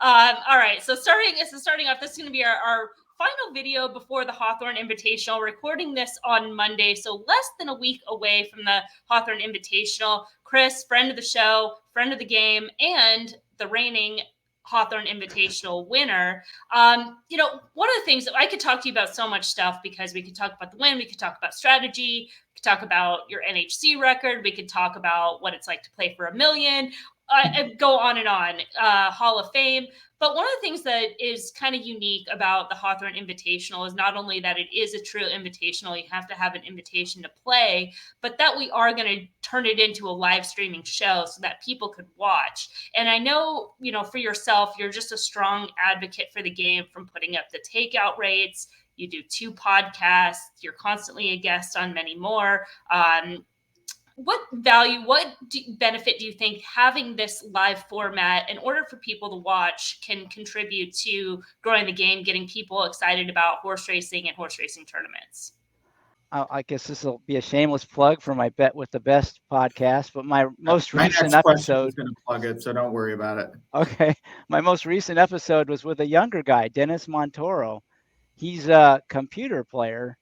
All right. So starting off, this is going to be our final video before the Hawthorne Invitational. Recording this on Monday, so less than a week away from the Hawthorne Invitational. Chris, friend of the show, friend of the game, and the reigning Hawthorne Invitational winner. One of the things that I could talk to you about so much stuff, because we could talk about the win, we could talk about strategy, we could talk about your NHC record, we could talk about what it's like to play for $1 million. Go on and on, Hall of Fame. But one of the things that is kind of unique about the Hawthorne Invitational is not only that it is a true invitational, you have to have an invitation to play, but that we are going to turn it into a live streaming show so that people could watch. And I know, for yourself, you're just a strong advocate for the game, from putting up the takeout rates. You do 2 podcasts. You're constantly a guest on many more. What benefit do you think having this live format, in order for people to watch, can contribute to growing the game, getting people excited about horse racing and horse racing tournaments? I guess this will be a shameless plug for my Bet with the Best podcast, but my most recent episode is going to plug it, so don't worry about it. Okay. My most recent episode was with a younger guy, Dennis Montoro. He's a computer player.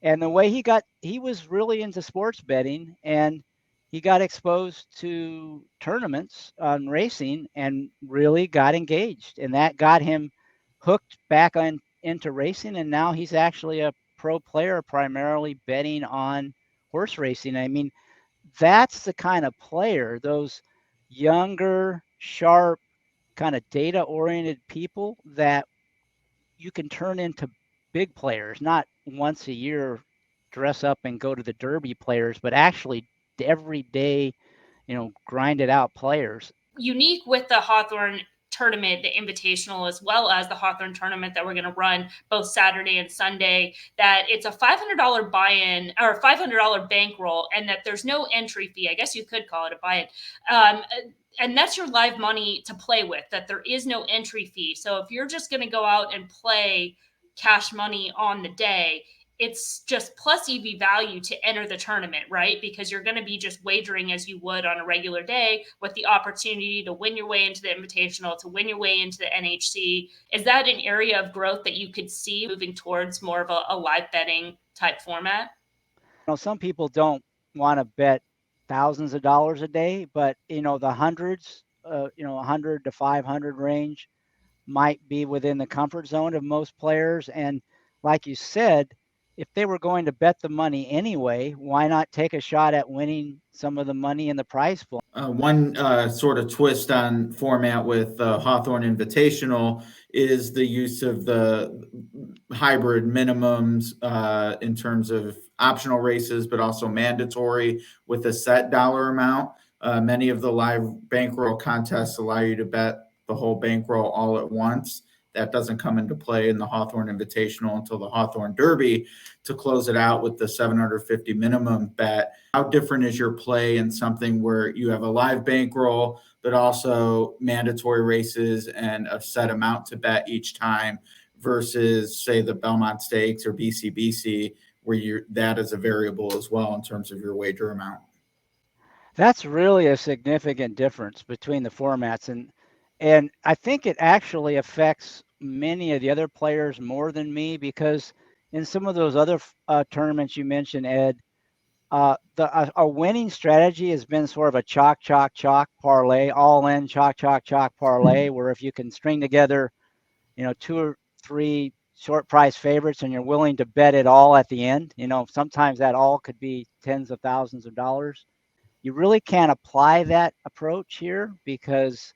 And the way he was really into sports betting, and he got exposed to tournaments on racing and really got engaged. And that got him hooked back into racing. And now he's actually a pro player, primarily betting on horse racing. I mean, that's the kind of player, those younger, sharp, kind of data-oriented people that you can turn into big players, not once a year dress up and go to the Derby players, but actually every day, grinded out players. Unique with the Hawthorne tournament, the Invitational, as well as the Hawthorne tournament that we're going to run both Saturday and Sunday, that it's a $500 buy-in or $500 bankroll, and that there's no entry fee. I guess you could call it a buy-in. And that's your live money to play with, that there is no entry fee. So if you're just going to go out and play cash money on the day, it's just plus EV value to enter the tournament, right? Because you're going to be just wagering as you would on a regular day, with the opportunity to win your way into the Invitational, to win your way into the NHC. Is that an area of growth that you could see moving towards more of a live betting type format? Some people don't want to bet thousands of dollars a day, but the hundreds, 100 to 500 range might be within the comfort zone of most players. And like you said, if they were going to bet the money anyway, why not take a shot at winning some of the money in the prize pool? One sort of twist on format with Hawthorne Invitational is the use of the hybrid minimums in terms of optional races, but also mandatory with a set dollar amount. Many of the live bankroll contests allow you to bet the whole bankroll all at once. That doesn't come into play in the Hawthorne Invitational until the Hawthorne Derby, to close it out with the $750 minimum bet. How different is your play in something where you have a live bankroll, but also mandatory races and a set amount to bet each time, versus, say, the Belmont Stakes or BCBC, where that is a variable as well in terms of your wager amount? That's really a significant difference between the formats. And I think it actually affects many of the other players more than me, because in some of those other tournaments you mentioned, Ed, a winning strategy has been sort of a chalk parlay, all in chalk parlay, where if you can string together, 2 or 3 short price favorites and you're willing to bet it all at the end, sometimes that all could be tens of thousands of dollars. You really can't apply that approach here, because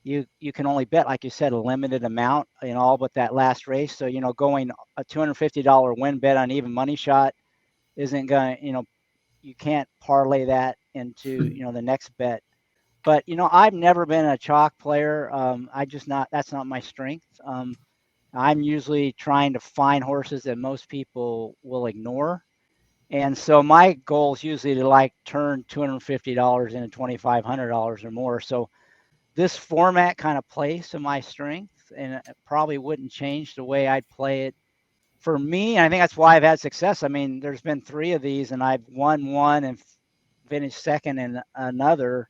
you can only bet, like you said, a limited amount in all but that last race. So, going a $250 win bet on even money shot isn't going to, you can't parlay that into, the next bet. But, I've never been a chalk player. That's not my strength. I'm usually trying to find horses that most people will ignore. And so my goal is usually to turn $250 into $2,500 or more. So this format kind of plays to my strength, and it probably wouldn't change the way I'd play it. For me, I think that's why I've had success. I mean, there's been 3 of these, and I've won one and finished second in another,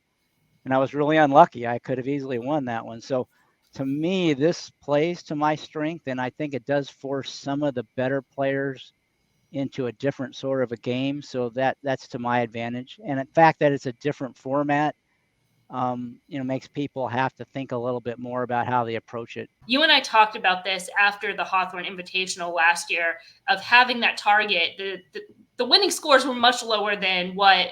and I was really unlucky. I could have easily won that one. So to me, this plays to my strength, and I think it does force some of the better players into a different sort of a game. So that's to my advantage. And in fact, that it's a different format, makes people have to think a little bit more about how they approach it. You and I talked about this after the Hawthorne Invitational last year of having that target. The winning scores were much lower than what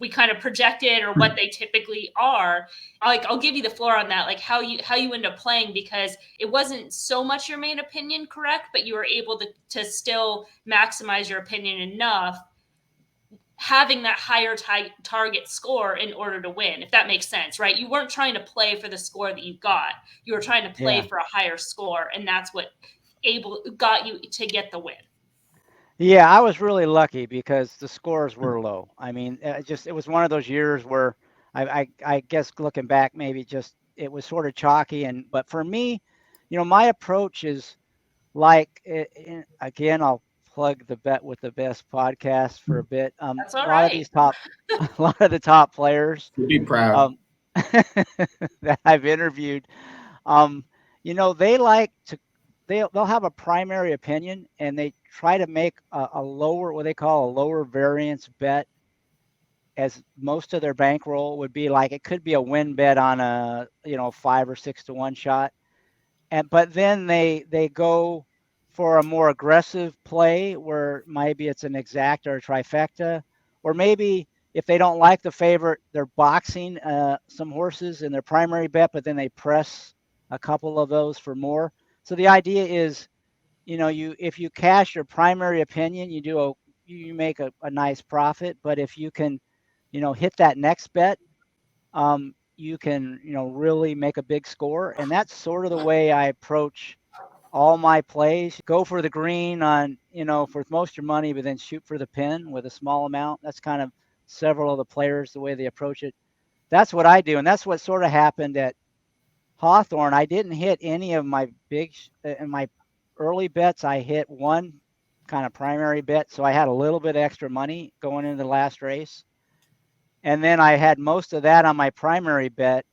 we kind of projected or what they typically are. Like, I'll give you the floor on that, like how you end up playing, because it wasn't so much your main opinion, correct? But you were able to still maximize your opinion enough, having that higher target score in order to win, if that makes sense, right? You weren't trying to play for the score that you got. You were trying to play for a higher score, and that's what got you to get the win. Yeah, I was really lucky because the scores were low. I mean, it was one of those years where I guess looking back, maybe just it was sort of chalky. But for me, my approach is like, again, I'll plug the Bet with the Best podcast for a bit. That's all A lot of these a lot of the top players You'd be proud. that I've interviewed, they like to, they'll have a primary opinion, and they try to make a lower, what they call a lower variance bet, as most of their bankroll would be. Like, it could be a win bet on a 5 or 6 to 1 shot, but then they go for a more aggressive play where maybe it's an exact or a trifecta, or maybe if they don't like the favorite, they're boxing some horses in their primary bet, but then they press a couple of those for more. So the idea is, if you cash your primary opinion, you make a nice profit. But if you can, hit that next bet, you can, really make a big score. And that's sort of the way I approach all my plays. Go for the green on, for most of your money, but then shoot for the pin with a small amount. That's kind of several of the players, the way they approach it. That's what I do. And that's what sort of happened at Hawthorne. I didn't hit any of my in my early bets. I hit one kind of primary bet. So I had a little bit extra money going into the last race. And then I had most of that on my primary bet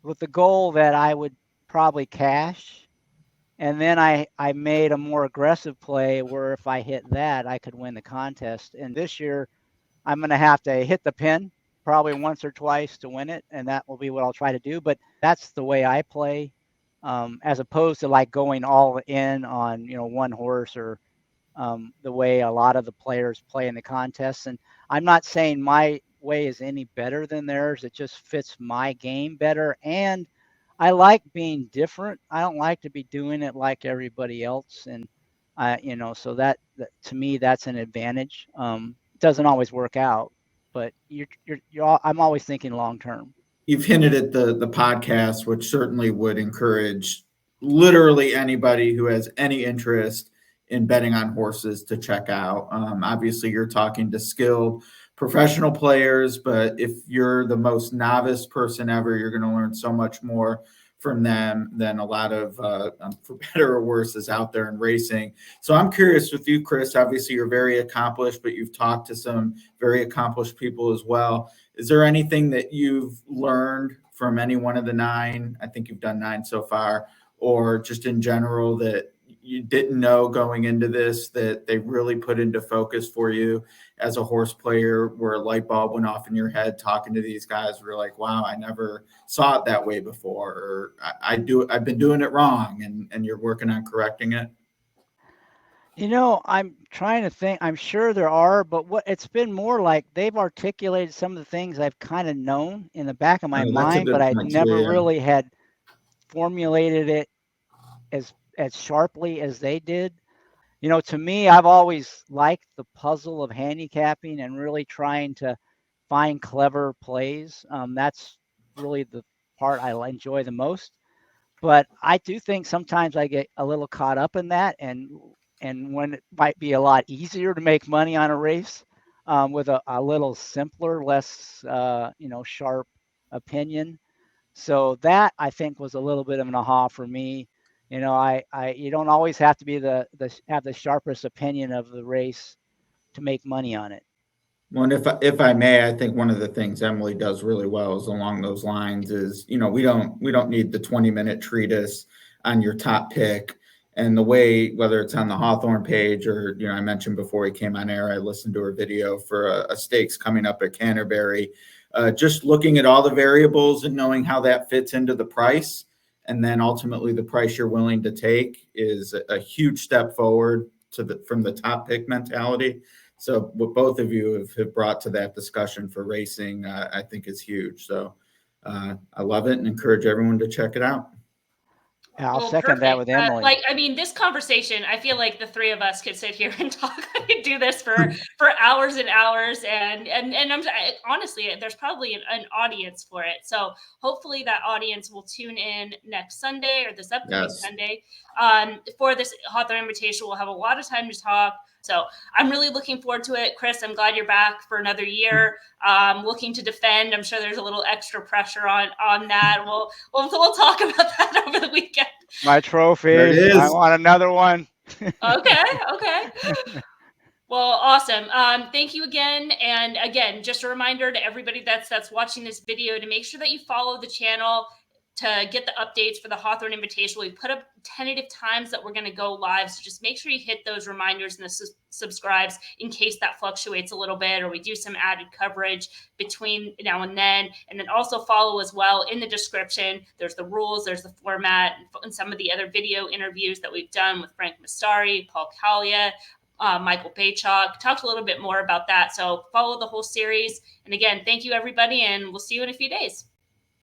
with the goal that I would probably cash. And then I made a more aggressive play where if I hit that, I could win the contest. And this year, I'm going to have to hit the pin probably once or twice to win it. And that will be what I'll try to do. But that's the way I play, as opposed to like going all in on, one horse, or the way a lot of the players play in the contests. And I'm not saying my way is any better than theirs. It just fits my game better. And I like being different. I don't like to be doing it like everybody else. And so that to me, that's an advantage. It doesn't always work out, but I'm always thinking long term. You've hinted at the podcast, which certainly would encourage literally anybody who has any interest in betting on horses to check out. Obviously, you're talking to skilled professional players, but if you're the most novice person ever, you're going to learn so much more from them than a lot of, for better or worse, is out there in racing. So I'm curious with you, Chris. Obviously, you're very accomplished, but you've talked to some very accomplished people as well. Is there anything that you've learned from any one of the 9? I think you've done 9 so far, or just in general that you didn't know going into this that they really put into focus for you as a horse player, where a light bulb went off in your head talking to these guys? We're like, wow, I never saw it that way before, or I've been doing it wrong, and you're working on correcting it. I'm trying to think. I'm sure there are, but it's been more like they've articulated some of the things I've kind of known in the back of my mind, but I never really had formulated it as sharply as they did. To me, I've always liked the puzzle of handicapping and really trying to find clever plays. That's really the part I enjoy the most. But I do think sometimes I get a little caught up in that, and when it might be a lot easier to make money on a race with a little simpler, less sharp opinion. So that, I think, was a little bit of an aha for me. You don't always have to be have the sharpest opinion of the race to make money on it. Well, and if I may, I think one of the things Emily does really well is along those lines is, we don't need the 20-minute treatise on your top pick. And the way, whether it's on the Hawthorne page or, I mentioned before he came on air, I listened to her video for a stakes coming up at Canterbury. Just looking at all the variables and knowing how that fits into the price, and then ultimately the price you're willing to take is a huge step forward from the top pick mentality. So what both of you have brought to that discussion for racing, I think is huge. So I love it and encourage everyone to check it out. Yeah, I'll second that with Emily. This conversation, I feel like the three of us could sit here and talk and do this for hours and hours. And honestly, there's probably an audience for it. So hopefully that audience will tune in next Sunday or this upcoming Sunday for this Hawthorne Invitational. We'll have a lot of time to talk. So I'm really looking forward to it. Chris, I'm glad you're back for another year. Looking to defend. I'm sure there's a little extra pressure on that. We'll talk about that over the weekend. My trophy. I want another one. Okay. Well, awesome. Thank you again. And again, just a reminder to everybody that's watching this video to make sure that you follow the channel to get the updates for the Hawthorne Invitational. We put up tentative times that we're going to go live. So just make sure you hit those reminders and the subscribes in case that fluctuates a little bit, or we do some added coverage between now and then. And then also follow as well in the description. There's the rules, there's the format, and some of the other video interviews that we've done with Frank Mastari, Paul Kalia, Michael Baychuk. Talked a little bit more about that. So follow the whole series. And again, thank you everybody, and we'll see you in a few days.